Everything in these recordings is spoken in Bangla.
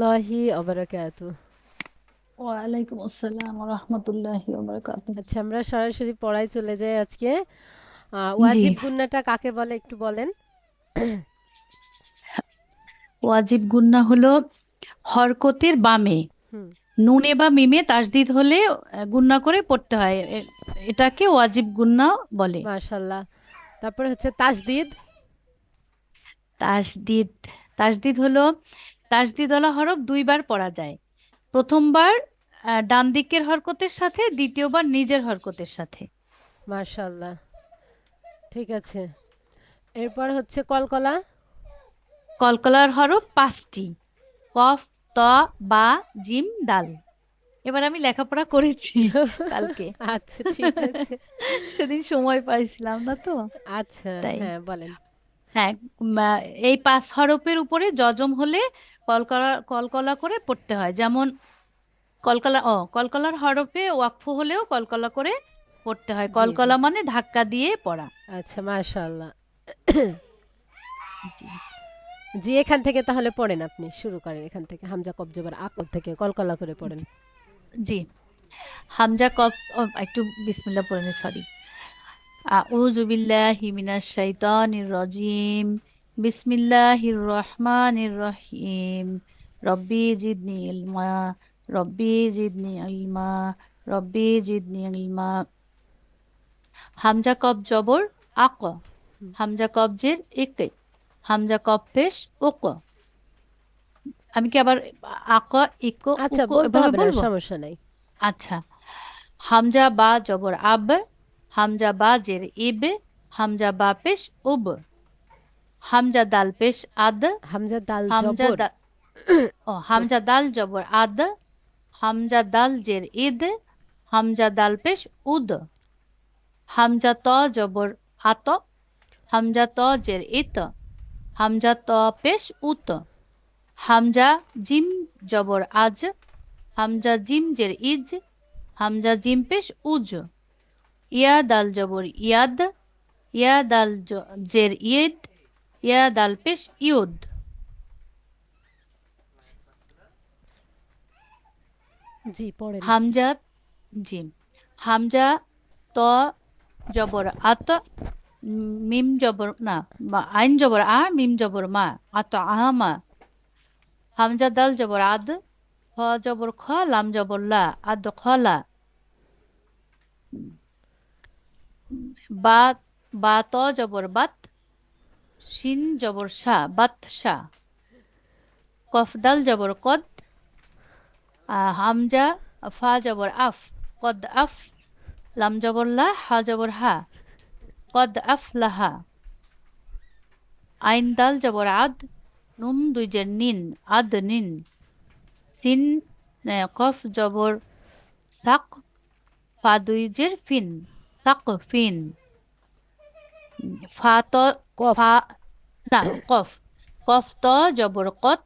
লাহি অবরাকাতু। ওয়ালাইকুম আসসালাম রহমতুল্লাহি ওয়া বারাকাতুহু। আচ্ছা, আমরা সরাসরি পড়ায় চলে যাই আজকে। জি, ওয়াজিব গুন্নাটা কাকে বলে একটু বলেন। ওয়াজিব গুন্না হলো হরকতের বামে হুম। নুনে বা মিমে তাসদিদ হলে গুন্না করে পড়তে হয়। এটাকে ওয়াজিব গুন্না বলে। মাশাল্লাহ। তারপরে হচ্ছে তাসদিদ। তাসদিদ তাসদিদ হলো তাসদিদওয়ালা হরফ দুইবার পড়া যায়। প্রথমবার ডান দিকের হরকতের সাথে, দ্বিতীয়বার নিজের হরকতের সাথে। মাশাল্লাহ, ঠিক আছে। এরপর হচ্ছে কলকলা। কলকলার হরফ পাঁচটি: কফ, ত, বা, জিম, দাল। এবার আমি লেখাপড়া করেছি কালকে। আচ্ছা, ঠিক আছে। সেদিন সময় পাইছিলাম না তো, আচ্ছা, তাই। হ্যাঁ বলেন। হ্যাঁ, এই পাঁচ হরফের উপরে জজম হলে কলকলা কলকলা করে পড়তে হয়। যেমন কলকলার হরফে ওয়াকফ হলেও কলকলা করে পড়তে হয়। জি, জি। কলকলা মানে ধাক্কা দিয়ে পড়া। আচ্ছা, মাশাল্লাহ। জি, জি, এখান থেকে তাহলে পড়েন, আপনি শুরু করেন এখান থেকে, হামজা কব জবর আকব থেকে কলকলা করে পড়েন। জি। হামজা কফ, একটু বিসমিল্লাহ পড়ে নি, সরি। আউযু বিল্লাহি মিনাশ শাইতানির রাজিম। বিসমিল্লাহির রহমানির রহিম। রব্বি জিদনি ইলমা, রব্বি জিদনি ইলমা, রব্বি জিদনি ইলমা। হামজা কফ জবর আক, হামজা কফ জের ইক, হামজা কফ পেশ উক। আমি কি আবার আক, ইক, আচ্ছা, উক বলতে এভাবে হবে না, বলবো? সমস্যা নাই। আচ্ছা। হামজা বা জবর আব, হামজা বা জের ইব, হামজা বা পেশ উব। হামজা দাল পেশ আদ, হামজা দাল হামজা জবর। দা হামজা দাল জবর আদ, হামজা দাল জের ইদ, হামজা দাল পেশ উদ। হামজা ত জবর আত, হামজা ত জের ইত, হামজা ত পেশ উত। হামজা জিম জবর আজ, হামজা জিম জের ইজ, হামজা জিম পেশ উজ। ইয়া দাল জবর ইয়াদ, ইয়া দাল জের ইদ, ইয়া দাল পেশ ইউদ। জি, পড়েন। হামজা জিম, হামজা ত জবর আত, মিম জবর না, আইন জবর আ, মিম জবর মা, আত আহামা। হামজা দাল জবর আদ, খ জবর খ, লাম জবর লা, আদ খলা। বা, বা ত জবর বাত, শিন জবর শা, বাত শা। কফ দাল জবর কদ, হামজা ফা জবর আফ, কদ আফ। লাম জবর লা, হা জবর হা, কদ আফ লাহা। আইন দাল জবর আদ, নুন দুই জের নিন, আদ নিন। সিন কফ জবর সাক, ফা দুই জের ফিন, সাক ফিন। ফা ত, কফ। ফা না, কফ, কফ ত জবর কত,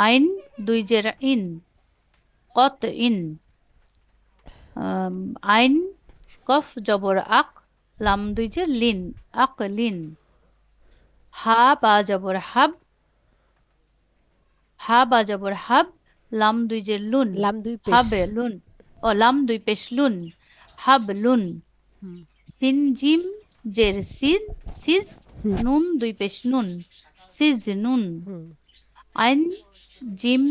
আইন দুই জের ইন, কত ইন। আইন কফ জবর আক, লাম দুই জের লিন, আক লিন। হা বা জবর হাব, হা বা জবর হাব, লাম দুই জের লুন, লাম দুই পেশ। হাবে লুন। লাম দুই পেশ লুন, হাব লুন। হুম। সিন জিম জের সিন, সিজ, হুম। নুন দুই পেশ নুন, সিজ নুন। হুম। আইন জিম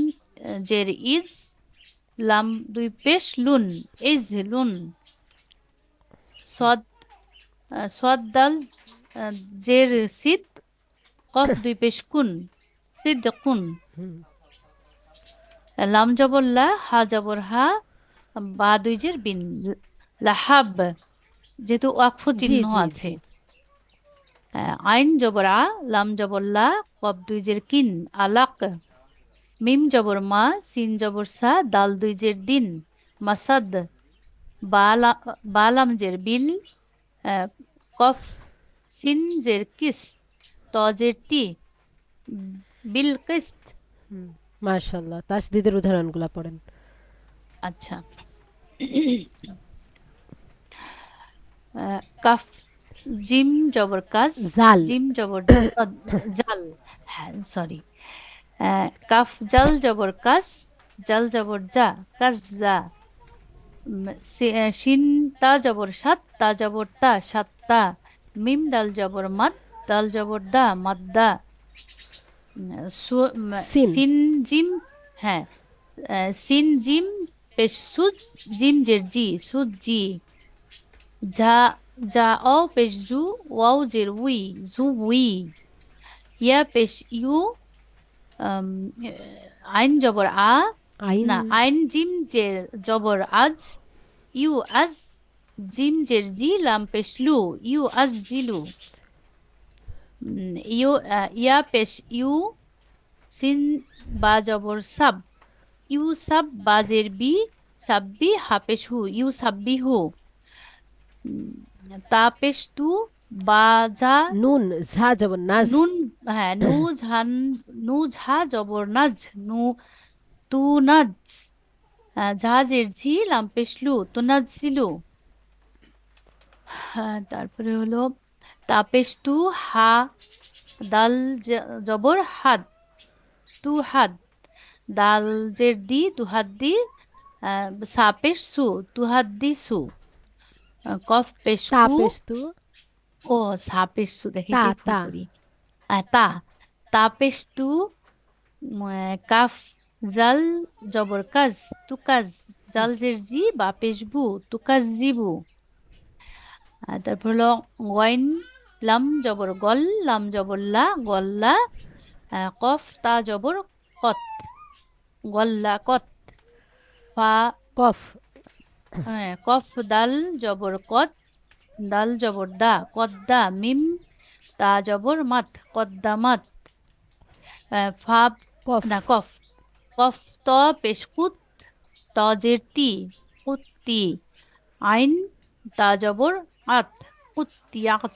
জের ইজ, লাম দুই পেশ লুন, ইজ লুন। সদ, সদ দাল জের সিদ, কফ দুই পেশ কুন, সিদ কুন। হুম। লাম জবর লা, হা জবর হা, বা দুই জের বিন, লাহাব। যেহেতু ওয়াকফ জি, চিহ্ন জি, আছে। জি। আইন জবর আ, লাম জবর লা, কফ দুই জের কিন, আলাক। মিম জবর মা, সিন জবর সা, দাল দুই জের দিন, মাসাদ। বা লাম জের বিল, আহ, কফ সিন জের কিস, ত জের তি, বিল কিস্ত। হুম। মাশাল্লাহ, তাসদিদের উদাহরণগুলো পড়েন। আচ্ছা। কাফ জিম জবর কাজ, জাল। জিম জবর জাল। হ্যাঁ, সরি। কাফ জাল জবর কাস, জাল জবর যা, কাস যা। শিন তা জবর সাত, তা জবর তা, সাতটা। মিম ডাল জবর মাদ, দাল জবর দা, মাদ্দা। সিন। সিন জিম, হ্যাঁ, সিন জিম পেশ সুজ, জিম জের জি, সুজ জি। ঝা যা অ পেশ জু, ওয়াও জের উই, জু উই। ইয়া পেশ ইউ, আম, আইন জবর আ, আইন। না, আইন জিম জের জবর আজ, ইউ আজ। জিম জের জি, লাম পেশ লু, ইউ আজ জিলু। ইউ ইয়া পেশ ইউ, সিন বা জবর সাব, ইউ সাব। বাজের বি, সাব্বি, হাপেশ হু, ইউ সাব্বি হু। তা পেশ তু, বা ঝা, নুন ঝা জবর নাজ। নুন, হ্যাঁ, নু ঝান, নু ঝা জবর নাজ, নু, তু নাজ। জাহাজের ঝি, লাম পেশ লু, তো নাজ ছিলু। তারপরে হলো তাপেশ তু, হা দাল জবর হাদ, তু হাদ। দাল জের দি, দুহাত দি, সাপেশ সু, দুহাত দি সু। কফ পেশ তা কু, পেস্তু। ও সাপেশ সু, দেখে তা কি ভুল তা। করি। তা, তাপেশ তু। কাফ জাল জবর কাজ, তুকাজ। জাল জের জি, বাপেশ বু, তুকাজ জিবু। তারপর হলো ওয়াইন লাম জবর গল, লাম জবর লা, গল্লা। কফ তা জবর কত, গল্লা কত। ফা, কফ। কফ দাল জবর কত, দাল জবর দা, কদ্দা। মিম তা জবর মাত, কদ্দামাত। ফা, কফ। না, কফ, কফ ত পেশ কুত, ত জের তি, কুত্তি। আইন তা জবর আত, কুত্তিয়াত।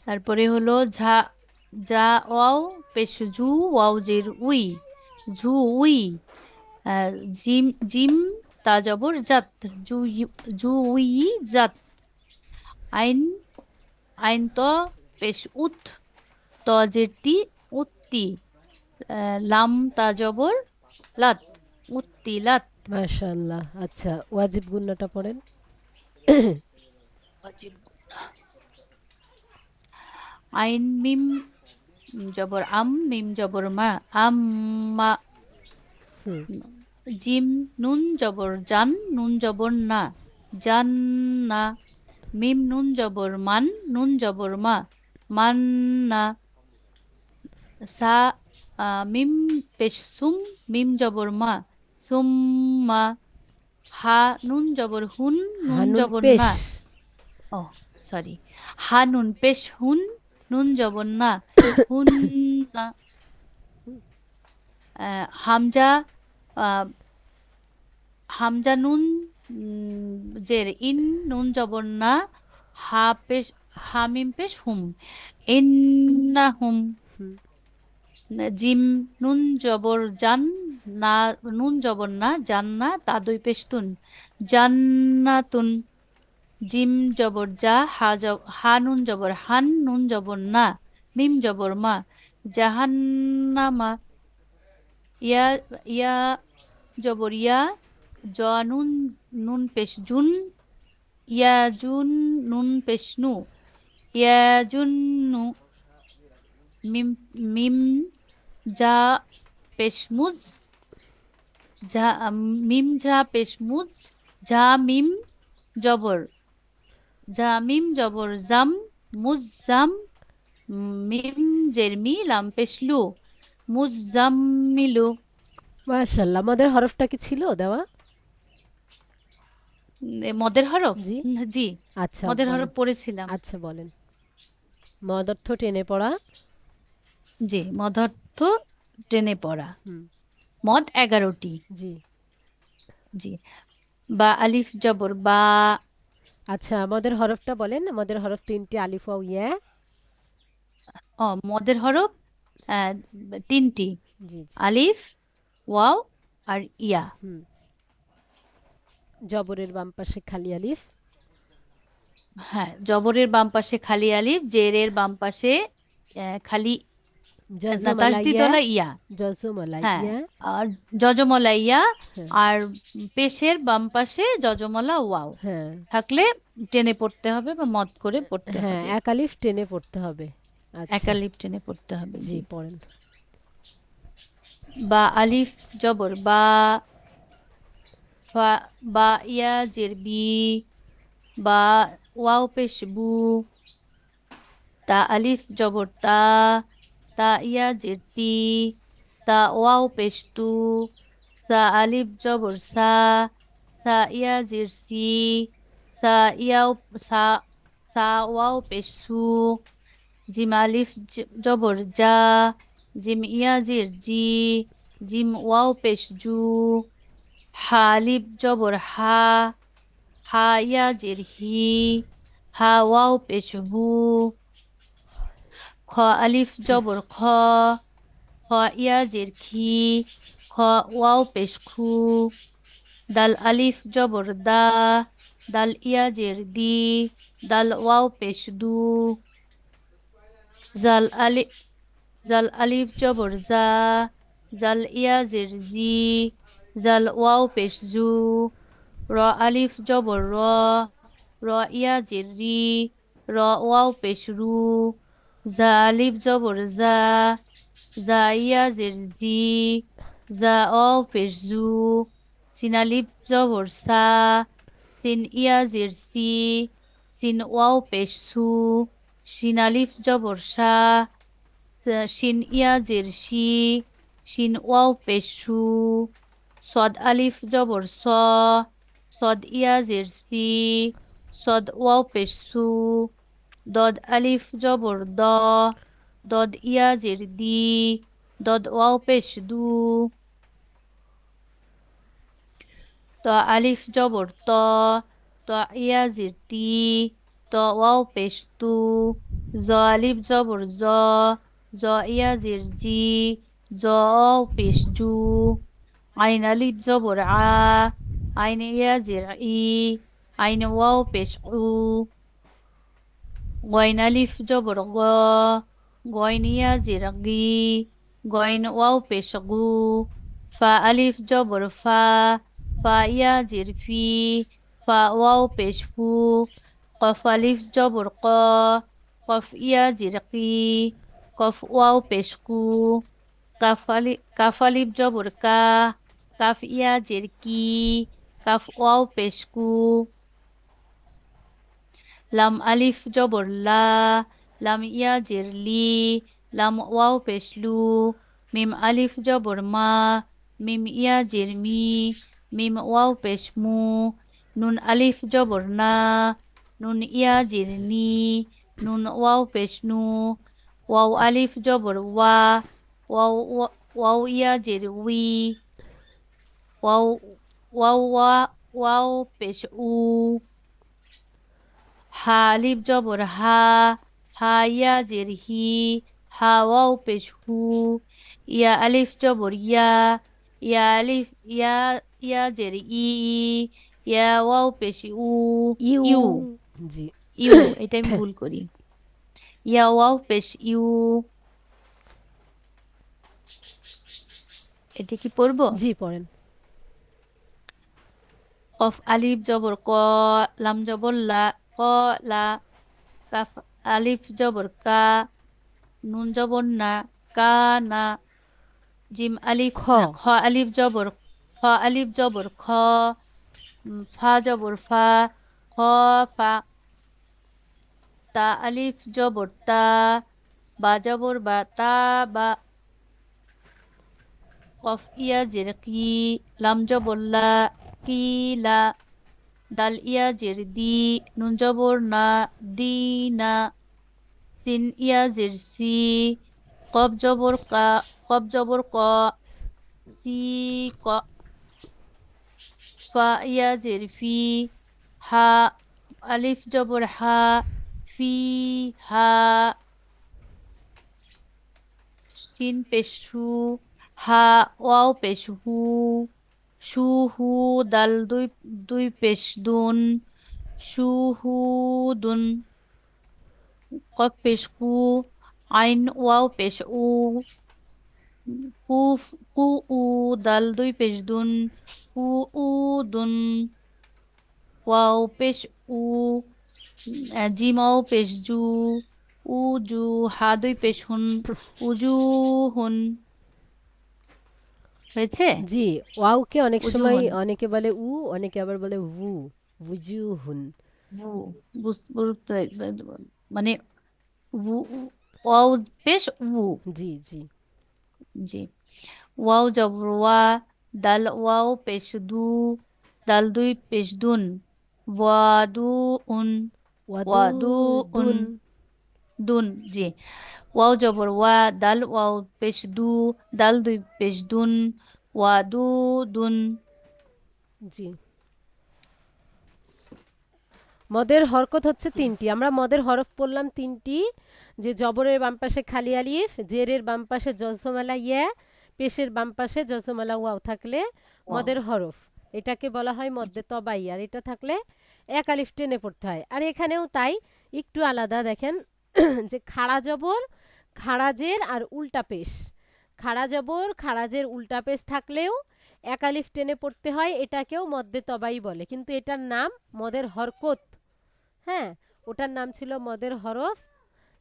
তারপরে হলো ঝা যা ওয়াও পেশ জু, ওয়াও জের উই, ঝু উই। আহ, জিম জিম তা জবর জাত, জু জু উই জাত। আইন আইন ত পেশ উত, ত জের তি, উত্তি। লাম তা জবর লাত, উত্তি লাত। মাশাআল্লাহ। আচ্ছা, ওয়াজিব গুন্নাটা পড়েন। আইন মিম জবর আম, মিম জবর মা, আম্মা। হুম। জিম নুন জবর জান, নুন জবর না, জান্না। মিম নুন জবর মান, নুন জবর মা, মান্না। সা মিম পেশ সুম, মিম জবর মা, সুম্মা। হা নুন জবর হুন, নুন হানুন জবর পেশ। না, ও সরি, হা নুন পেশ হুন, নুন জবর না, হুন না। হামজা, আহ, হামজা নুন জের ইন, নুন জবর না, হা পেশ, হামিম পেশ হুম, ইন্না হুম। হুম। জিম নুন জবর জান, না, নুন জবর না, জান্না, তা দুই পেশতুন, জান্নাতুন। জিম জবর যা, হা নুন জবর হান, নুন জবর না, মিম জবর মা, জাহান্নামা। ইয়া ইয়া জবর ইয়া, জ নুন, নুন পেশ জুন, ইয়া জুন, নুন পেশ নু, ইয়া জুন্নু। মিম মিম যা পেশ মুজ, যা মিম যা পেশ মুজ, যা মিম জবর, যা মিম জবর জাম, মুজাম। মিম জের মি, লাম পেশ লু, মুজাম্মিলু। মাশাআল্লাহ। আমাদের হরফটা কি ছিল দেওয়া? মদের হরফ, জি। জি, আচ্ছা মদের হরফ বলেন। পড়েছিলাম। আচ্ছা বলেন। মদর্থ টেনে পড়া। জি, মদর্থ টেনে পড়া। হুম। মদ 11টি। জি। জি। বা আলিফ জবর বা, আচ্ছা, আমাদের হরফটা বলেন। আমাদের হরফ তিনটি, আলিফ ওয়াও ইয়া। মদের হরফ আহ, 3টি, জি জি। আলিফ, ওয়াও আর ইয়া। হুম। জবরের বাম পাশে খালি আলিফ। হ্যাঁ, জবরের বাম পাশে খালি আলিফ, জেরের বাম পাশে খালি না, তাসদিদ জজমালাইয়া ওলা ইয়া। হ্যাঁ, জজমালাইয়া আর যজমলা ইয়া। হ্যাঁ আর পেশের বাম পাশে যজমলা ওয়াও হ্যাঁ থাকলে টেনে পড়তে হবে বা মদ করে পড়তে হ্যাঁ হবে। এক আলিফ টেনে পড়তে হবে। আচ্ছা একালিপ টেনে পড়তে হবে, জি জি। পড়েন। বা আলিফ জবর বা, ফা বা ইয়া জের বি, বা ওয়াও পেশ বু, তা আলিফ জবর তা ইয়া জের তি, তা ওয়াও পেশ তু, সা আলিফ জবর সা ইয়া জের সি, সা ইয়াও সা সা ওয়াও পেশ সু, জিম আলিফ জবর জা, জিম ইয়া জের জি, জিম ওয়াও পেশ জু, হা আলিফ জবর হা ইয়া জের হি, হা ওয়াও পেশ হু, খ আলিফ জবর খ ইয়া জের খি, খ ওয়াও পেশ খু, দাল আলিফ জবর দাল ইয়া জের দি, দাল ওয়াও পেশ দু, জাল আলিফ জাল আলিফ জবর জাল ইয়া জের জি, জাল ওয়াও পেশ জু, র আলিফ জবর র ইয়া জের রি, র ওয়াও পেশ রু, জা আলিফ জবর জা ইয়া জের জি, জা ওয়াও পেশ জু, সিন আলিফ জবর সিন ইয়া জের সি, সিন ওয়াও পেশ সু, সিন আলিফ জবর শিন ইয়া জের শি, শিন ওয়াও পেশ সু, সদ আলিফ জবর সদ ইয়া জের সি, সদ ওয়াও পেশ সু, দদ আলিফ জবর দদ ইয়া জের দি, দদ ওয়াও পেশ দু, ত আলিফ জবর ত ইয়া জের তি, ত ওয়াও পেশ তু, জ আলিফ জবর জ ইয়া জের জি, জ ওয়াও পেশ জু, আইন আলিফ জবর আইন ইয়া জের ই, আইন ওয়াও পেশ উ, গইন আলিফ জবর গইন ইয়া জের গি, গইন ওয়াও পেশ গু, ফা আলিফ জবর ফা ইয়া জের ফি, ফা ওয়াও পেশ ফু, কফ আলিফ জবর কফ ইয়া জের কি, কফ ওয়াও পেশ কু, কাফ আলিফ জবর কাফ ইয়া জের কি, কাফ ওয়াও পেশ কু, লাম আলিফ জবর লাম ইয়া জের লি, লাম ওয়াও পেশ লু, মিম আলিফ জবর মিম ইয়া জের মি, মিম ওয়াও পেশ মু, নুন আলিফ জবর নুন ইয়া জের নি, নুন ওয়াও পেশ নু, ওয়াও আলিফ জবর ওয়াও ওয়াও ইয়া জের উই, ওয়াও ওয়াও ওয়াও পেশ উ, হা আলিফ জবর হা ইয়া জের হি, হা ওয়াও পেশ হু, ইয়া আলিফ জবর ইয়া আলিফ ইয়া জের ইয়া ওয়াও পেশ উ, ইউ ইউ জি ইউ এটা আমি ভুল করি, ইয়া ওয়াও পেশ ইউ। এটা কি পড়বো? জি পড়েন। কফ আলিফ জবর লাম জবর ক লা, কাফ আলিফ জবর নুন জবর কা না, জিম আলিফ খ খ আলিফ জবর খ, ফা জবর খ ফা, তা আলিফ জবর বা জবর বা, কফ ইয়া জের কি, লাম জবর কি লা, দাল ইয়া জের দি, নুন জবর দি না, সিন ইয়া জের সি, কফ জবর সি ক, ফা ইয়া জের ফি, হা আলিফ জবর ফি হা, শিন পেশ সু, হা ওয়াও পেশ হু, সু হু, দাল দুই পেশ দুন, সু হু দুন, কফ পেশ কু, আইন ওয়াও পেশ উ, কু কু উ, দাল দুই পেশ দুন, কু উ দুন, ওয়াও পেশ উ, জিম ওয়াও পেশ জু, উজু, হা দুই পেশ হুন, উজু হুন। হয়েছে? জি, ওয়াওকে অনেক উজু সময় হুন। অনেকে বলে উ, অনেকে আবার বলে ভু, বুজুহুন। বু, বুঝতে মানে ওয়াও পেশ উ। জি জি। জি। ওয়াও জবর ওয়া, দাল ওয়াও পেশ দু, দাল দুই পেশ দুন, ওয়াদু উন, ওয়াদু উন, ওয়াদুদুন। দুন। জি। ওয়াও জবর ওয়া, দাল ওয়াও পেশ দু, দাল দুই পেশ দুন, ওয়াদু দুন। জি। মদের হরকত হচ্ছে তিনটি, আমরা মদের হরফ পড়লাম তিনটি, যে জবরের বাম পাশে খালি আলিফ, জেরের বাম পাশে জজমালা ইয়া, পেশের বাম পাশে জজমালা ওয়াও থাকলে ওয়াও। মদের হরফ, এটাকে বলা হয় মদ্দে তবাই। আর এটা থাকলে এক আলিফ টেনে পড়তে হয়। আর এখানেও তাই, একটু আলাদা দেখেন যে খাড়া জবর, খাড়াজের আর উল্টা পেশ, খাড়া জবর খাড়াজের উল্টা পেশ থাকলেও এক আলিফ টেনে পড়তে হয়, এটাকেও মদ্দে তবাই বলে, কিন্তু এটার নাম মদের হরকত। হ্যাঁ, ওটার নাম ছিল মদের হরফ,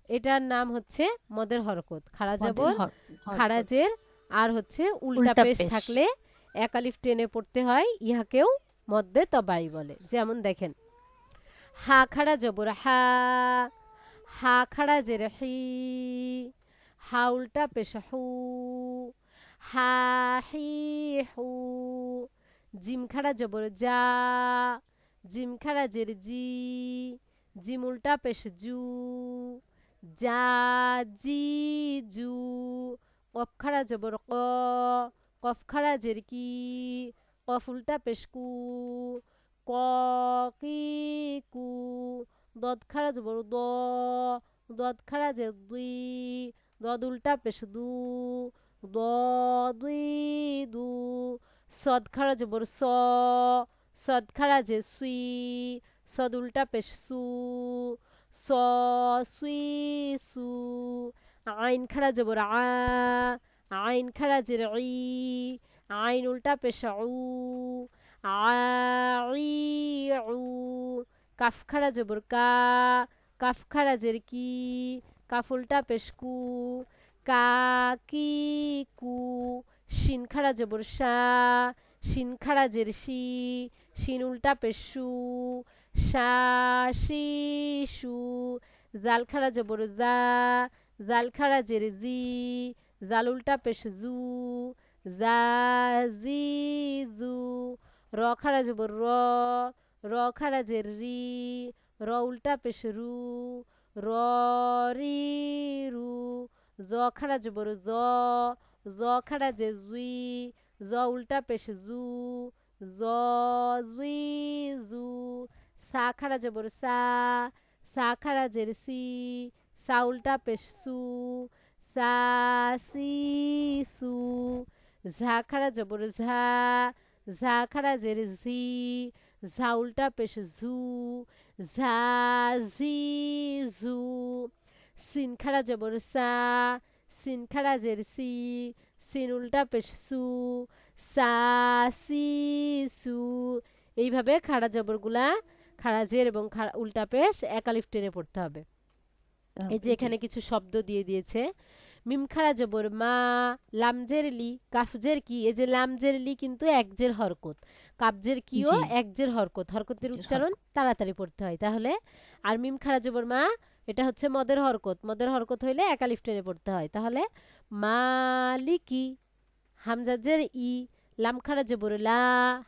এটার নাম হচ্ছে মদের হরকত। খাড়া মদের জবর, হরকত। খাড়াজের আর হচ্ছে উল্টা উল্টা পেশ পেশ। থাকলে এক আলিফ টেনে পড়তে হয়, ইহাকেও মদ্দে তবাই বলে। যেমন দেখেন, হা খাড়া জবর হা, হা খাড়া জের হি, হা উল্টা পেশ হু, হা হি হু। জিম খাড়া জবর যা, জিম খাড়া জের জি, জিম উল্টা পেশ জু, যা জি জু। কফ খাড়া জবর ক, কফ খাড়া জের কি, কফ উল্টা পেশ কু, ক কি কু। দদ খাড়া জবর দ, দদ খাড়া জের দুই, দদ উল্টা পেশ দু, দ দুই দু। সদ খাড়া জবর স, সদ খাড়া যে সুই, সদ উল্টা পেশ সু, স সুই সু। আইন খাড়া জবর আ, আইন খাড়া জের ই, আইন উল্টা পেশ উ, আই উ। কাফ খাড়া জবর কা, কাফ খাড়া জের কি, কাফ উল্টা পেশ কু, কা কি কু। শিন খাড়া জবর শা, শিন খাড়া জের শি, শিন উল্টা পেশ সু, শা শি সু। জাল খাড়া জবর জা, জাল খাড়া জের জি, জাল উল্টা পেশ জু, জা জি জু। র খাড়া জবর র, র খাড়া জের রি, র উল্টা পেশ রু, র রি রু। জ খাড়া জবর জ, জ খাড়া যে জুই, জ উল্টা পেশ জু, জ জুই জু। সা খাড়া জবর সা, সা খাড়া জের সি, সা উল্টা পেশ সু, সা সি সু। ঝা খাড়া জবর ঝা, ঝা খাড়া জের ঝি, ঝা উল্টা পেশ ঝু, ঝা ঝি ঝু। সিন খাড়া জবর সা, সিন খাড়া জের সি, সিন উল্টা পেশ সু, সা সি সু। এইভাবে খাড়া জবরগুলা, খাড়া জের এবং উল্টা পেশ এক আলিফ টেনে পড়তে হবে। এই যে জি। এখানে কিছু শব্দ দিয়ে দিয়েছে, মিম খাড়া জবর মা, লামজের লি, কাফজের কি, এই যে লামজের লি কিন্তু একজের হরকত, কাবজের কিও জি। একজের হরকত, হরকতের জি, উচ্চারণ তাড়াতাড়ি পড়তে হয় তাহলে। আর মিম খাড়া জবর মা, এটা হচ্ছে মদের হরকত, মদের হরকত হইলে এক আলিফ টেনে পড়তে হয় তাহলে মালিকি। হামজাজের ই, লাম খাড়া জবর লা,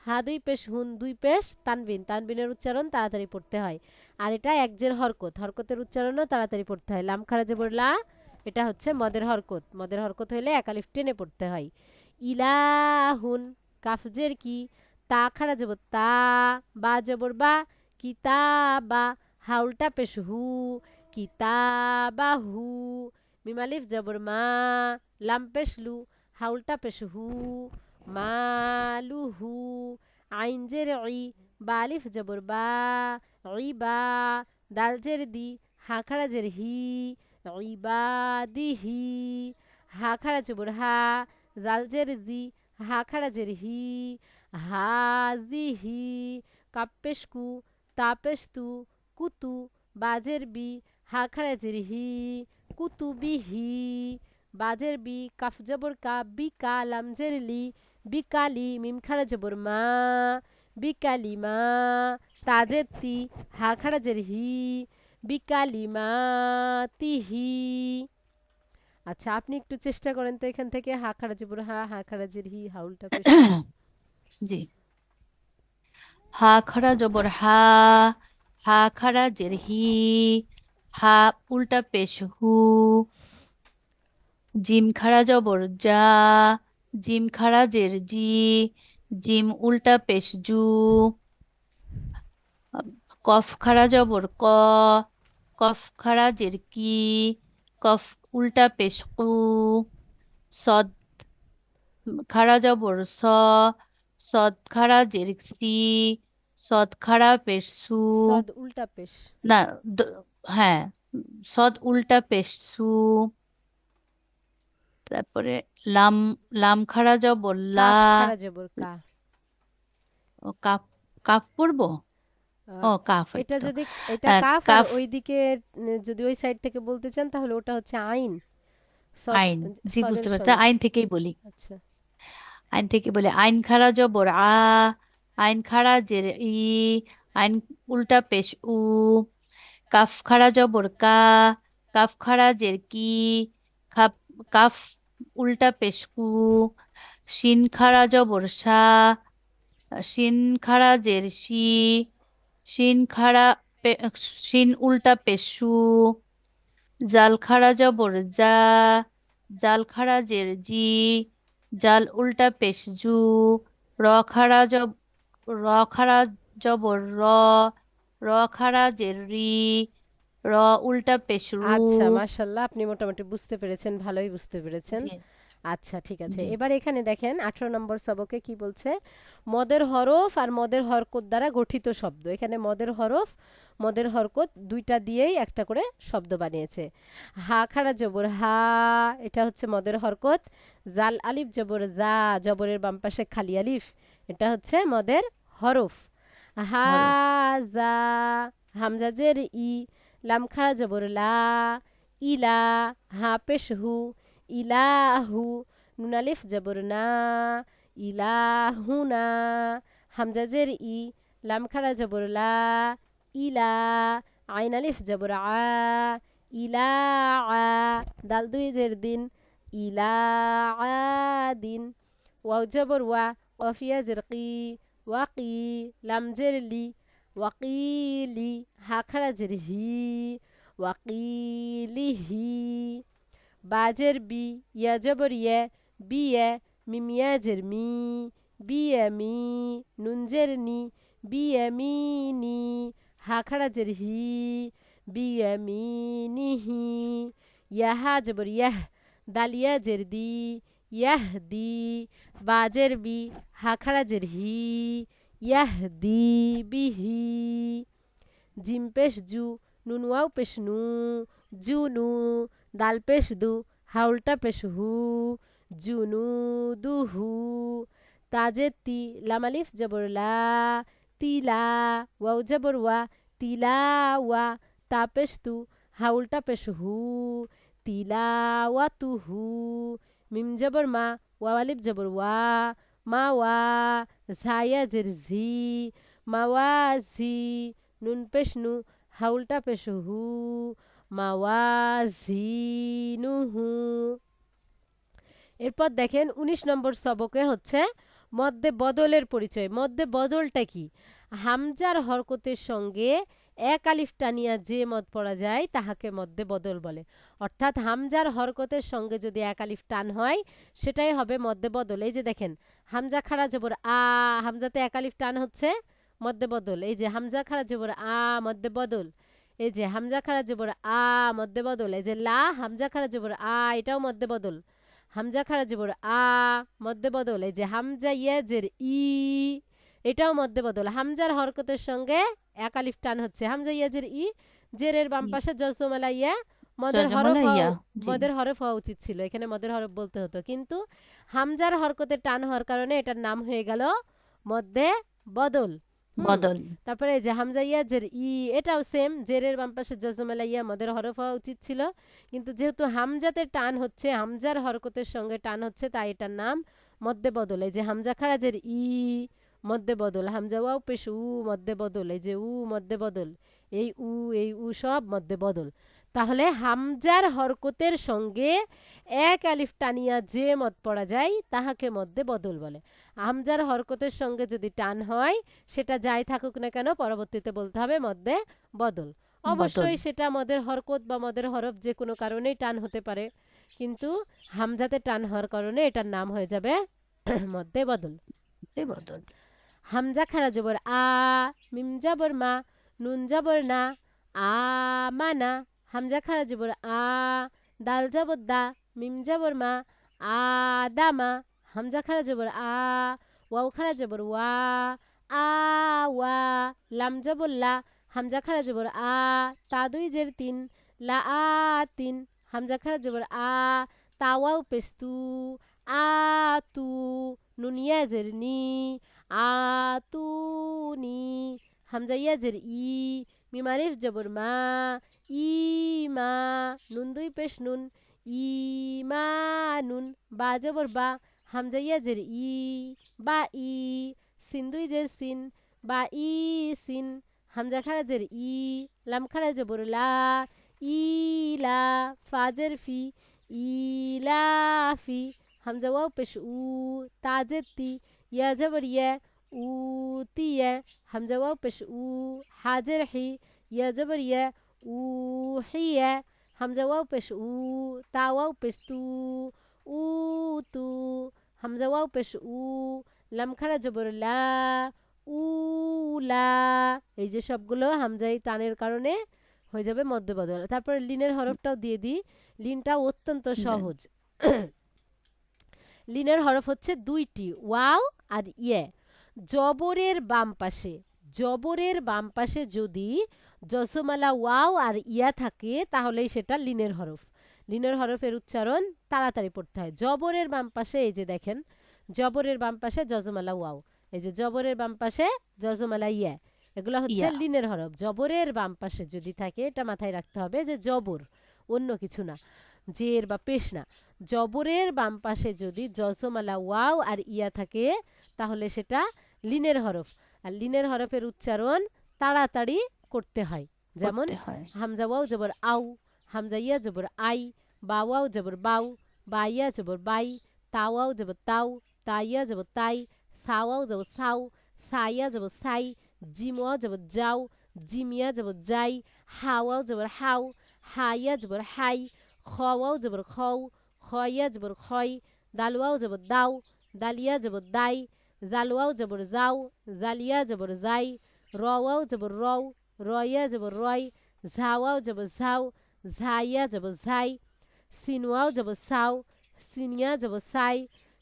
হা দুই পেশ হুন, দুই পেশ তানবিন, তানবিনের উচ্চারণ তাড়াতাড়ি পড়তে হয়। আর এটা একজের হরকত, হরকতের উচ্চারণও তাড়াতাড়ি পড়তে হয়। লাম খাড়া জবর লা, এটা হচ্ছে মদের হরকত, মদের হরকত হইলে এক আলিফ টেনে পড়তে হয়। ইলাহুন, কাফজের কি, তা খাড়া জবর তা, বা জবর বা, কিতাবা, হা উল্টা পেশ হু, কিতাবাহু। মিম আলিফ জবর মা, লাম পেশ লু, হা উল্টা পেশ হু, মালুহু। আইন জের ই, বা আলিফ জবর বা, ই বা, দাল জের দি, হা খাড়া জের হি, ইবাদিহি হা খাড়া জবর হা জাল জের জি হা খাড়া জের হি হাজিহি কাপ পেশ কু তা পেশ তু কুতু বাজের বি হা খাড়া জের হি কুতুবিহি বাজের বি কাফ জবর কা বিকা লাম জের লি বিকালি মিম খাড়া জবর মা বিকালিমা তাজের তি হা খাড়া জের হি বিকালিমাতিহি। আচ্ছা আপনি একটু চেষ্টা করেন তো এখান থেকে হা খাড়া জবর হা হা খাড়া জের হি হাউলটা পেশ কু। জি, হা খাড়া জবর হা, হা খাড়া জের হি, হা উল্টা পেশ হু, জিম খাড়া জবর যা, জিম খাড়া জের জি, জিম উল্টা পেশ জু, কফ খাড়া জবর ক, কফ খাড়া জের কি, কফ উল্টা পেশ কু, সদ খাড়া জবর স, সদ খাড়া জের সি, সদ খাড়া পেশ সু, সদ উল্টা পেশ না হ্যাঁ, সদ উল্টা পেশ সু, তারপরে লাম, লাম খাড়া জবর লা, কাফ খাড়া জবর কা। ও কাফ, কাফ পড়বো, ও কাফ এটা হয়তো, যদি এটা কাফ আর কাফ ওইদিকে যদি ওই সাইড থেকে বলতে চান তাহলে ওটা হচ্ছে আইন সদ আইন, জি সদের বুঝতে পারছি, সঙ্গে। আইন থেকেই বলি, আচ্ছা আইন থেকে বলি, আইন খাড়া জবর আ, আইন খাড়া জের ই, আইন উল্টা পেশ উ, কাফ খাড়া জবর কা, কাফ খাড়া জের কি, কাফ, কাফ উল্টা পেশ কু, শিন খাড়া জবর সা, শিন খাড়া জের শি, শিন খাড়া শিন উল্টা পেশ সু, জাল খাড়া জবর যা, জাল খাড়া জের জি, জাল উল্টা পেশ জু, র খাড়া জব, র খাড়া জবর র, র খাড়া জের রি, র উল্টা পেশ রু। আচ্ছা মাশাল্লাহ আপনি মোটামুটি বুঝতে পেরেছেন, ভালোই বুঝতে পেরেছেন। জি আচ্ছা ঠিক আছে, জি, এবার এখানে দেখেন 18 নম্বর সবকে কি বলছে, মদের হরফ আর মদের হরকত দ্বারা গঠিত শব্দ। এখানে মদের হরফ মদের হরকত দুইটা দিয়েই একটা করে শব্দ বানিয়েছে। হা খাড়া জবর হা, এটা হচ্ছে মদের হরকত। জাল আলিফ জবর যা, জবরের বাম পাশে খালি আলিফ, এটা হচ্ছে মদের হরফ। হা হরফ, যা হামজা জের ই, লাম খাড়া জবর লা, ইলা হা পেশ হু, ইলাহু নুন আলিফ জবর না, ইলাহুনা হামজা জের ই, লাম খাড়া জবর লা, ইলা আইন আলিফ জবর আ, ইলা আ দাল দুই জের দিন, ইলা আদিন ওয়াও জবর ওয়া, কফিয়া জের কি, ওয়াকি লাম জের লি, ওয়াকিলি হা খাড়া জের হি, ওয়াকিলিহি বাজের বি, ইয়া জবর ইয়ে, বিয়ে মিমিয়া জের মি, বিয়ে মি নুন জের নি, বিয়ে মিনি হা খাড়া জের হি, বিয়ে মিনিহি ইয়াহা জবর ইয়াহ, দালিয়া জের দি, ইয়াহ দি বাজের বি হা খাড়া জের হি, ইয়াহ দি বিহি জিম পেশ জু, নুন ওয়াও পেশ নু, জুনু দাল পেশ দু, হাউলটা পেশ হু, জুনু দুহু তাজে তি, লাম আলিফ জবর লা, তিলা ওয়াও জবর ওয়া, তিলা ওয়া তা পেশ তু, হাউলটা পেশ হু, তিলা ওয়া তুহু মিম জবর মা, ওয়াও আলিফ জবর ওয়া, মা ওয়া ঝায়া জের ঝি, মাওয়া ঝি নুন পেশ নু, হাউলটা পেশ হু, মাওয়াজিনুহু। এরপর দেখেন 19 নম্বর সবকে হচ্ছে মদ্দে বদলের পরিচয়। মদ্দে বদলটা কি? হামজার হরকতের সঙ্গে এক আলিফ টানিয়া যে মদ পড়া যায় তাহাকে মদ্দে বদল বলে। অর্থাৎ হামজার হরকতের সঙ্গে যদি এক আলিফ টান হয় সেটাই হবে মদ্দে বদল। এই যে দেখেন হামজা খাড়া জবর আ, হামজাতে এক আলিফ টান হচ্ছে মদ্দে বদল। এই যে হামজা খাড়া জবর আ মদ্দে বদল, এই যে হামজা খাড়া জবর আ মদ্দে বদল, এই যে লা হামজা খাড়া জবর আ এটাও মদ্দে বদল, হামজা খাড়া জবর আ মদ্দে বদল, এই যে হামজা ইয়া জের ই এটাও মদ্দে বদল। হামজার হরকতের সঙ্গে এক আলিফ টান হচ্ছে, হামজা ইয়া জের ই, জেরের বাম পাশে জজমালা ইয়া মদের হরফ জজমলা ইয়া। জি। মদের হরফ হওয়া উচিত ছিল, এখানে মদের হরফ বলতে হতো, কিন্তু হামজার হরকতে টান হওয়ার কারণে এটার নাম হয়ে গেল মদ্দে বদল। হুম। বদল। তারপরে এই যে হামজা ইয়া জের ই, এটাও সেম, জেরের বাম পাশে জজমেলা ইয়া মদের হরফ হওয়া উচিত ছিল, কিন্তু যেহেতু হামজাতে টান হচ্ছে, হামজার হরকতের সঙ্গে টান হচ্ছে, তাই এটার নাম মদ্দে বদল। এই যে হামজা খারাজের ই মদ্দে বদল, হামজা ওয়াও পেশ উ মদ্দে বদল, এই যে উ মদ্দে বদল, এই উ সব মদ্দে বদল। তাহলে হামজার হরকতের সঙ্গে এক আলিফ টানিয়া যে মদ পড়া যায় তাহাকে মদ্দে বদল বলে। হামজার হরকতের সঙ্গে যদি টান হয়, সেটা যাই থাকুক না কেন পরবর্তীতে বলতে হবে মদ্দে বদল। বদল। অবশ্যই সেটা মদের হরকত বা মদের হরফ যে কোনো কারণেই টান হতে পারে, কিন্তু হামজাতে টান হওয়ার কারণে এটার নাম হয়ে যাবে মদ্দে বদল। বদল। হামজা খাড়া জবর আ, মিম জবর মা, নুন জবর না, আ মানা। হামজা খাড়া জবর আ, দাল জবর দা, মিম জবর মা, আ দামা। হামজা খাড়া জবর আ, ওয়াও খাড়া জবর ওয়া, আ ওয়া। লাম জবর লা, হামজা খাড়া জবর আ, তা দুই জের তিন, লা আ তিন। হামজা খাড়া জবর আ, তাওয়াও পেস্তু, আ তু। নুনিয়া জের নি, আতুনি। হামজা ইয়া জের ই, মিম আলিফ জবর মা, ইমা। নুন দুই পেশ নুন, ইমানুন। বা জবর বা, হামজা ইয়া জের ই, বা ই। সিন দুই জের সিন, বা ই সিন। হামজা খাড়া জের ই, লাম খাড়া জবর লা, ইলা। ফা জের ফি, ইলাফি। হামজা ওয়াও পেশ উ, তা জের তি, ইয়া জবর ইয়া, উতিয়া। হামজা ওয়াও পেশ উ, হা জের হি, ইয়া জবর ইয়া, উহিয়া। হামজা ওয়াও পেশ উ, তা ওয়াও পেশ তু, উতু। হামজা ওয়াও পেশ উ, লাম খাড়া জবর লা, উলা। এই যে সবগুলো হামজাই টানের কারণে হয়ে যাবে মধ্য বদল। তারপরে লিনের হরফটাও দিয়ে দিই, লিনটা অত্যন্ত সহজ। লিনের হরফ হচ্ছে দুইটি, ওয়াও আর ইয়ে। জবরের বাম পাশে, জবরের বাম পাশে যদি জসমালা ওয়াও আর ইয়া থাকে তাহলেই সেটা লিনের হরফ। লিনের হরফের উচ্চারণ তাড়াতাড়ি পড়তে হয়। জবরের বাম পাশে এই যে দেখেন, জবরের বাম পাশে জজমালা ওয়াও, এই যে জবরের বাম পাশে জজমালা ইয়া, এগুলো হচ্ছে ইয়া। লিনের হরফ। জবরের বাম পাশে যদি থাকে, এটা মাথায় রাখতে হবে যে জবর, অন্য কিছু না, জের বা পেশ না। জবরের বাম পাশে যদি জজমালা ওয়াও আর ইয়া থাকে তাহলে সেটা লিনের হরফ। আর লিনের হরফের উচ্চারণ তাড়াতাড়ি করতে হয়। যেমন করতে হয়। হামজা ওয়াও জবর আউ, হামজা ইয়া জবর আই, বা ওয়াও জবর বাউ, বা ইয়া জবর বাই, তা ওয়াও জবর তাউ, তা ইয়া জবর তাই, সা ওয়াও জবর সাউ, সা ইয়া জবর সাই, জিম ওয়াও জবর যাও, জিম ইয়া জবর যাই, হা ওয়াও জবর হাউ, হা ইয়া জবর হাই, খ ওয়াও জবর খউ, খ ইয়া জবর খয়, দাল ওয়াও জবর দাও, দাল ইয়া জবর দাই, জাল ওয়াও জবর যাও, জাল ইয়া জবর যাই, র ওয়াও জবর রও, র ইয়া জবর রয়, ঝা ওয়াও জবর ঝাও, ঝা ইয়া জবর ঝাই, সিন ওয়াও জবর সাও, সিন ইয়া জবর সাই,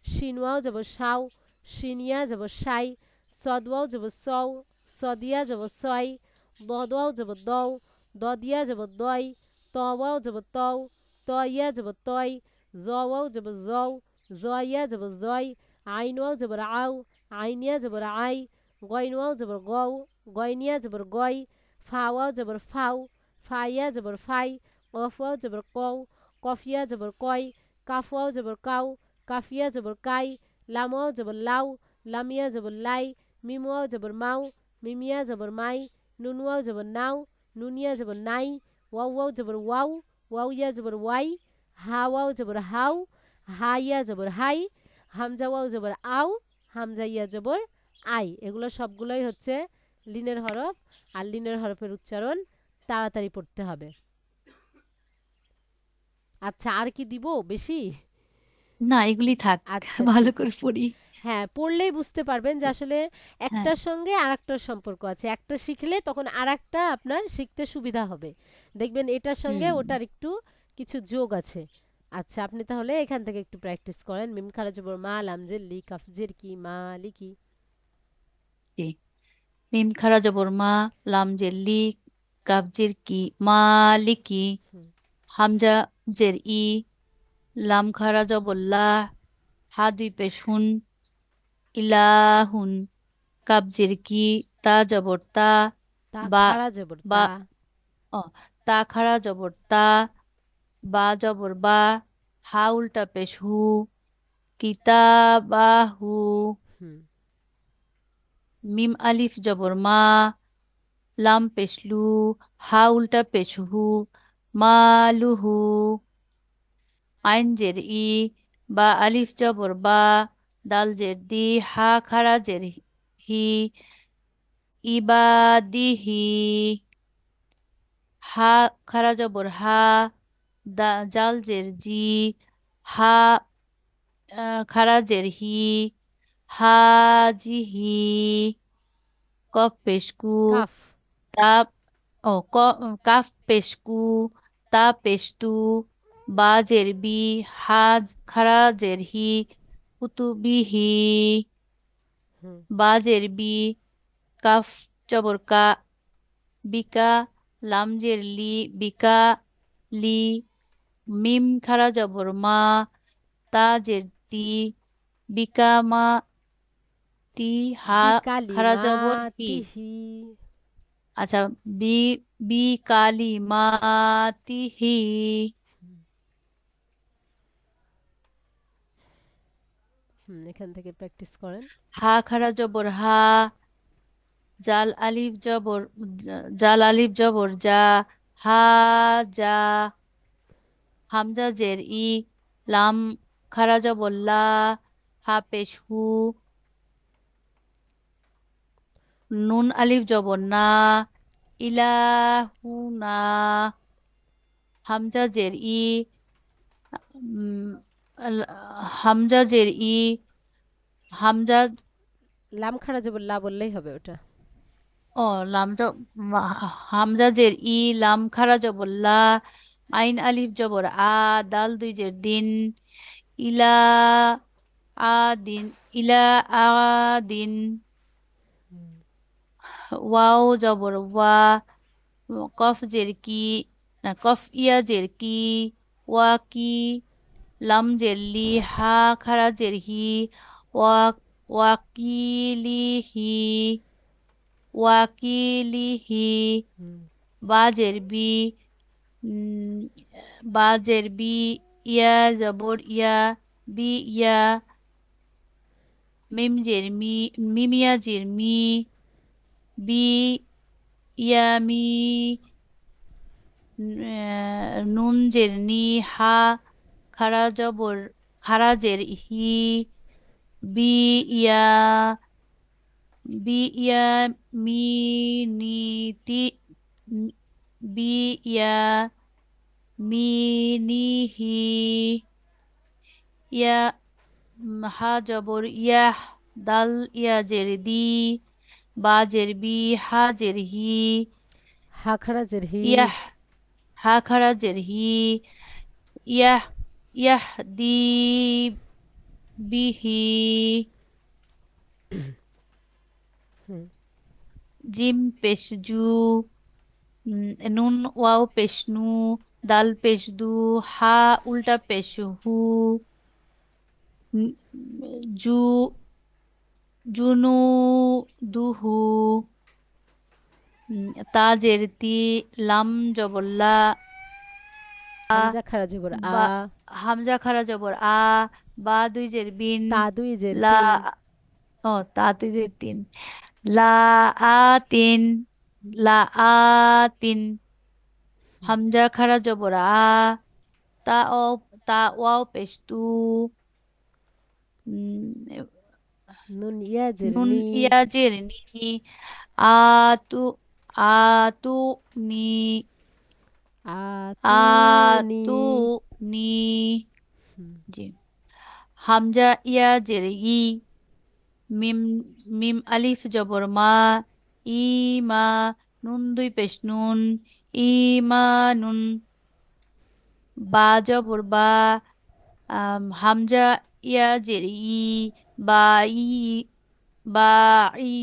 শিন ওয়াও জবর সাও, শিন ইয়া জবর সাই, সদ ওয়াও জবর সও, সদ ইয়া জবর সয়, দদ ওয়াও জবর দও, দদ ইয়া জবর দয়, ত ওয়াও জবর তও, ত ইয়া জবর তয়, জ ওয়াও জবর জও, জ ইয়া জবর জয়, আইন ওয়াও জবর আও, আইন ইয়া জবর আই, গইন ওয়াও জবর গও, গইন ইয়া জবর গয়, ফা ওয়াও জবর ফাও, ফা ইয়া জবর ফাই, কফ ওয়াও জবর কও, কফ ইয়া জবর কয়, কাফ ওয়াও জবর কাউ, কাফ ইয়া জবর কাই, লাম ওয়াও জবর লাউ, লাম ইয়া জবর লাই, মিম ওয়াও জবর মাউ, মিম ইয়া জবর মাই, নুন ওয়াও জবর নাও, নুন ইয়া জবর নাই, ওয়াও ওয়াও জবর ওয়াও, ওয়াও ইয়া জবর ওয়াই, হা ওয়াও জবর হাউ, হা ইয়া জবর হাই, হামজা ওয়াও জবর আও, হামজা ইয়া জবর আই। এগুলো সবগুলোই হচ্ছে লিনের হরফ, আর লিনের হরফের উচ্চারণ তাড়াতাড়ি পড়তে হবে। আচ্ছা, আর কি দিব বেশি? না, এগুলি থাক। আচ্ছা, ভালো ঠিক। করে পড়ি। হ্যাঁ, পড়লেই বুঝতে পারবেন যে আসলে হ্যাঁ। একটার সঙ্গে আরেকটার সম্পর্ক আছে। একটা শিখলে তখন আরেকটা আপনার শিখতে সুবিধা হবে। দেখবেন এটার সঙ্গে হুম। ওটার একটু কিছু যোগ আছে। আচ্ছা, আপনি তাহলে এখান থেকে একটু প্র্যাকটিস করেন। মিম খারা জবর মা, লাম জের লি, কাফ জের কি, মা লিকি। জি। মিম খারা জবর মা, লাম জের লি, কাফ জের কি, মালিকি। হুম। হামজা জের ই, লাম খারা জবর লা, হা দুই পেশ হুন, ইলাহুন, কাব জের কি, তা জবর তা, তা বা খাড়া জবর বা তা। ও তা খারা জবর তা, বা জবর বা, হা উল্টা পেশ হু, কিতাবাহু, হুম। মিম আলিফ জবর মা, লাম পেশ লু, হা উল্টা পেশ হু, মালুহু, আইন জের ই, বা আলিফ জবর বা, দাল জের দি, হা খারা জের হি, ইবাদিহি, হা খারা জবর হা, জাল জের জি, হা খারা জের হি, হাজিহি, কফ পেশকু, কাফ। তাপ কাফ পেশকু, তা পেশতু, বা জের বি, হা খারা জের হি, কুতুবিহি, হুম। বা জের বি, কাফ জবর কা, বিকা, লাম জের লি, বিকা লি, মিম খারা জবর মা, তা জের তি, বিকামা তি, হা খারা জবর হি। বিকালিমাতিহি। আচ্ছা, বি বি কালিমাতিহি, হুম, এখান থেকে প্র্যাকটিস করেন। হা খারা জবর হা, জাল আলিফ জবর জাল আলিফ জবর যা, হা যা, হামজা জের ই, লাম খারা জবর লা, হা পেশ হু, নুন আলিফ জবর না, ইলাহুনা, হামজা জের ই, উম, আল- হামজা জের ই, হামজা লাম খাড়া জবর লা বললেই হবে ওটা। ও লাম হামজা জের ই, লাম খারা জবর লা, আইন আলিফ জবর আ, দাল দুই জের দিন, ইলা আদিন, ইলা আদিন, ওয়াও জবর ওয়া, কফ জের কি, না কফ ইয়া জের কি, ওয়া কি, লাম জের লি, হা খারা জের হি, ওয়া ওয়াকিলিহি, ওয়াকিলিহি, হুম। বাজের বি, উম, বাজের বি, ইয়া জবর ইয়া, বি ইয়া, মিম জের মি, মিমিয়া জের মি, বি ইয়ামি, নুন জের নি, হা খারা জবর খারা জের হি, বি ইয়া, বি ইয়া মিনিতি, বি ইয়া মিনিহি, ইয়া হা জবর ইয়াহ, দাল ইয়া জের দি, বা জের বি, হা জের হি, হা খাড়া জের হি। ইয়াহ হা খারা জের হি, ইয়াহ ইয়াহ দি বিহি, হুম। জিম পেশ জু, নুন ওয়াও পেশ নু, দাল পেশ দু, হা উল্টা পেশ হু, উম, জু জুনু দুহু, তাজের তি, লাম জবল্লা, হামজা খাড়া জবর আ। বা হামজা খারা জবর আ, বা দুই জের বিন, তা দুই জের লা তিন। তা দুই জের তিন, লা আ তিন, লা আ তিন, হামজা খারা জবর আ, তা ও তা ওয়াও পেশতু, নুন ইয়া জের নুন নি। ইয়া জের নি, আতু আতু নি, আতুনি। আতু নি, জি, হামজা ইয়া জের ই, মিম মিম আলিফ জবর মা, ইমা, নুন দুই পেশ নুন, ইমানুন, বা জবর বা, হামজা ইয়া জের ই, বা ই, বা ই,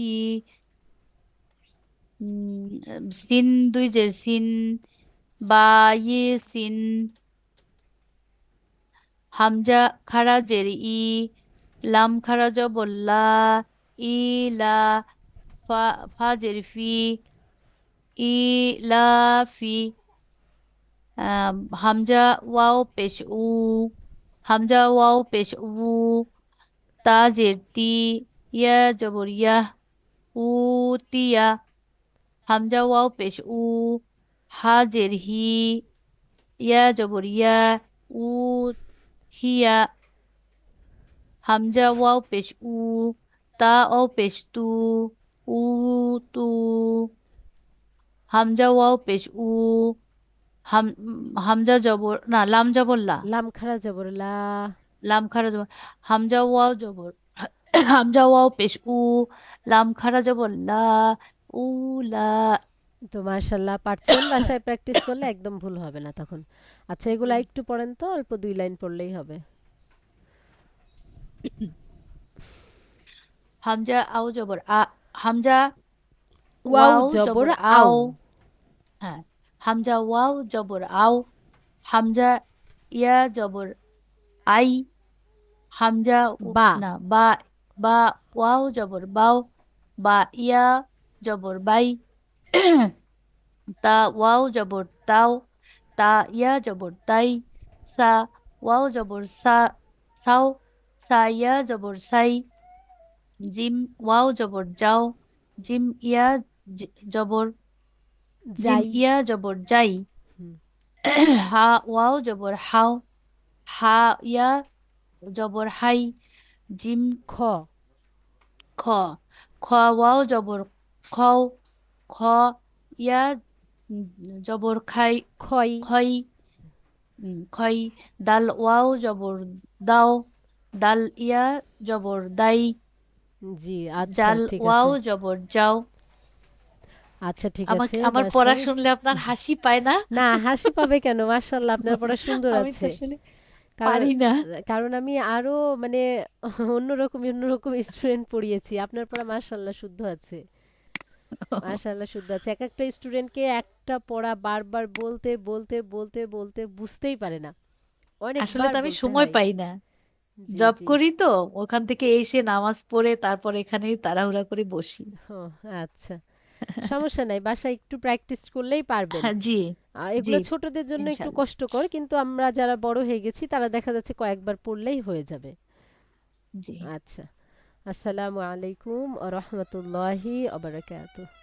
সিন দুই জের সিন, বা ইয়ে সিন। হামজা খারা জের ই, লাম খারা জবর লা, ই লা, ফা ফা জের ফি, ই লা ফি। হামজা ওয়াও পেশ উ, হামজা ওয়াও পেশ উ, তা জের তি, ইয়া জবর ইয়াহ, উ তিয়া। হামজা ওয়াও পেশ উ, হা জের হি, ইয়া জবর ইয়া, উ হিয়া। হামজা ওয়াও পেশ উ, তা ও পেশ তু, উ তু। হামজা ওয়াও পেশ উ, হামজা জবর না, লাম জবর লা, লাম খাড়া জবর লা। লাম খারা জবর। হামজা ওয়াও জবর হামজা ওয়াও পেশ উ, লাম খারা জবর লা, উ লা। তো মাশাল্লাহ পারছেন, বাসায় প্র্যাকটিস করলে একদম ভুল হবে না তখন। আচ্ছা এগুলা হুম। একটু পড়েন তো, অল্প 2 লাইন পড়লেই হবে। হামজা আও জবর আ, হামজা ওয়াও ওয়াও জবর জবর আও। আও। হ্যাঁ, হামজা ওয়াও জবর আও। হামজা ইয়া জবর আই। হামজা বা। না, বা, বা ওয়াও জবর বাও। বা ইয়া জবর বাই। তা ওয়াও জবর তাও। তা ইয়া জবর তাই। সা ওয়াও জবর সা, সাও। সা ইয়া জবর সাই। জিম ওয়াও জবর যাও। জিম ইয়া জবর, জিম যাই। ইয়া জবর যাই। হুম। হা ওয়াও জবর হাও। হা ইয়া জবর হাই। জিম খ। খ, খ ওয়াও জবর খও। খ ইয়া জবর খাই, খই। খই। খই। দাল ওয়াও জবর দাও। দাল ইয়া জবর দাই। জি আচ্ছা জাল ঠিক আছে। ওয়াও জবর যাও। আচ্ছা ঠিক আমাকে, আছে আমার পড়া বাসায়। শুনলে আপনার হাসি পায় না? না হাসি পাবে কেন, মাশাল্লাহ আপনার পড়া সুন্দর আমি তো আছে। আসলে কারণ পারি না। কারণ আমি আরো মানে অন্যরকম অন্যরকম স্টুডেন্ট পড়িয়েছি, আপনার পড়া মাশাল্লাহ শুদ্ধ আছে। মাশাআল্লাহ শুদ্ধ আছে। একেকটা স্টুডেন্টকে একটা পড়া বারবার বলতে বলতে বলতে বলতে বুঝতেই পারে না। আসলে অনেকবার তো আমি বলতে সময় হয়। পাই না, জি, জব জি। করি তো। ওখান থেকে এসে নামাজ পড়ে তারপর এখানেই তাড়াহুড়া করে বসি। ও আচ্ছা। সমস্যা নাই। বাসায় একটু প্র্যাকটিস করলেই পারবেন। হ্যাঁ জি, জি, এগুলো ছোটদের জন্য একটু ইনশাল্লাহ। কষ্টকর, কিন্তু আমরা যারা বড় হয়ে গেছি তারা দেখা যাচ্ছে কয়েকবার পড়লেই হয়ে যাবে। জি। আচ্ছা। আসসালামু আলাইকুম ওয়া রাহমাতুল্লাহি ওয়া বারাকাতুহু।